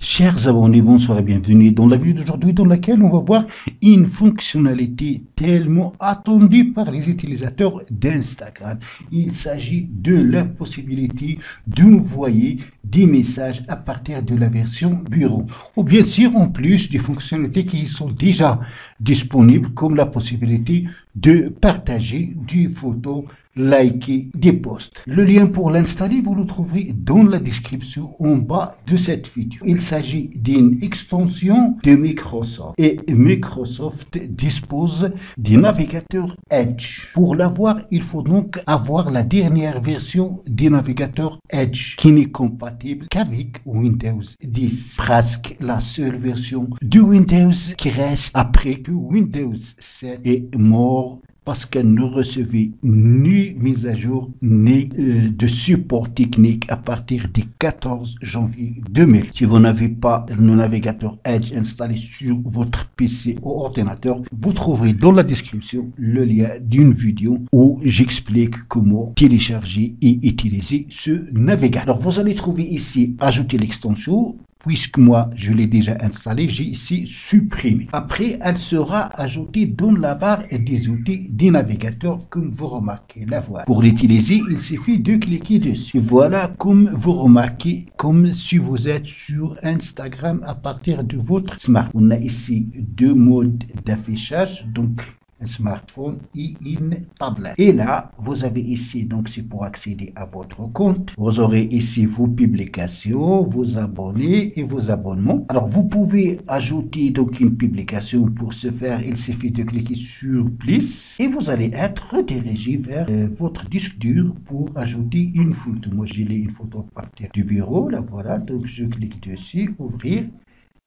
Chers abonnés, bonsoir et bienvenue dans la vidéo d'aujourd'hui dans laquelle on va voir une fonctionnalité tellement attendue par les utilisateurs d'Instagram. Il s'agit de la possibilité d'envoyer des messages à partir de la version bureau. Ou bien sûr, en plus des fonctionnalités qui sont déjà disponibles comme la possibilité de partager des photos, liker des posts. Le lien pour l'installer, vous le trouverez dans la description en bas de cette vidéo. Il s'agit d'une extension de Microsoft et Microsoft dispose du navigateur Edge. Pour l'avoir, il faut donc avoir la dernière version du navigateur Edge qui n'est compatible qu'avec Windows 10. Presque la seule version de Windows qui reste après que Windows 7 est mort, parce qu'elle ne recevait ni mise à jour ni de support technique à partir du 14 janvier 2000. Si vous n'avez pas le navigateur Edge installé sur votre PC ou ordinateur, vous trouverez dans la description le lien d'une vidéo où j'explique comment télécharger et utiliser ce navigateur. Alors vous allez trouver ici ajouter l'extension. Puisque moi, je l'ai déjà installé, j'ai ici supprimé. Après, elle sera ajoutée dans la barre des outils du navigateur, comme vous remarquez. La voilà. Pour l'utiliser, il suffit de cliquer dessus. Voilà, comme vous remarquez, comme si vous êtes sur Instagram à partir de votre smartphone. On a ici deux modes d'affichage, donc un smartphone et une tablette. Et là, vous avez ici, donc c'est pour accéder à votre compte. Vous aurez ici vos publications, vos abonnés et vos abonnements. Alors, vous pouvez ajouter donc une publication. Pour ce faire, il suffit de cliquer sur plus et vous allez être redirigé vers votre disque dur pour ajouter une photo. Moi, j'ai une photo à partir du bureau. Là, voilà. Donc, je clique dessus, ouvrir.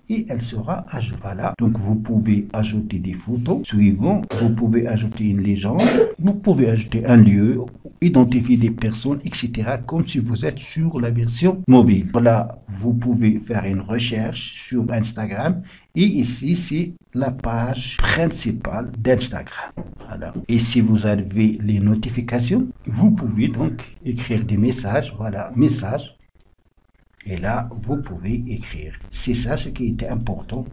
Et elle sera ajoutée. Voilà. Donc, vous pouvez ajouter des photos suivant. Vous pouvez ajouter une légende. Vous pouvez ajouter un lieu, identifier des personnes, etc. Comme si vous êtes sur la version mobile. Voilà. Vous pouvez faire une recherche sur Instagram. Et ici, c'est la page principale d'Instagram. Voilà. Et si vous avez les notifications, vous pouvez donc écrire des messages. Voilà. Messages. Et là, vous pouvez écrire. C'est ça ce qui était important.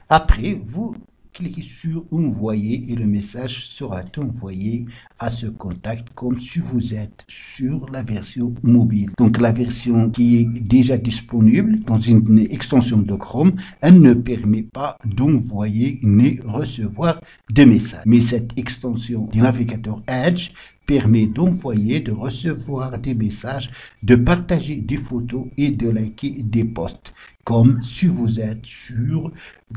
Après, vous cliquez sur envoyer et le message sera envoyé à ce contact comme si vous êtes sur la version mobile. Donc la version qui est déjà disponible dans une extension de Chrome, elle ne permet pas d'envoyer ni recevoir de messages. Mais cette extension du navigateur Edge permet d'envoyer, de recevoir des messages, de partager des photos et de liker des posts, comme si vous êtes sur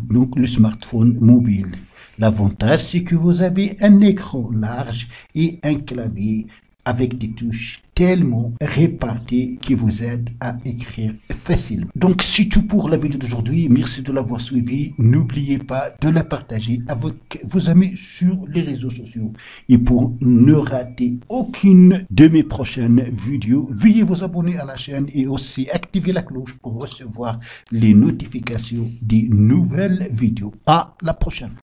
donc, le smartphone mobile. L'avantage, c'est que vous avez un écran large et un clavier avec des touches tellement réparties qui vous aident à écrire facilement. Donc, c'est tout pour la vidéo d'aujourd'hui. Merci de l'avoir suivi. N'oubliez pas de la partager avec vos amis sur les réseaux sociaux. Et pour ne rater aucune de mes prochaines vidéos, veuillez vous abonner à la chaîne et aussi activer la cloche pour recevoir les notifications des nouvelles vidéos. À la prochaine fois.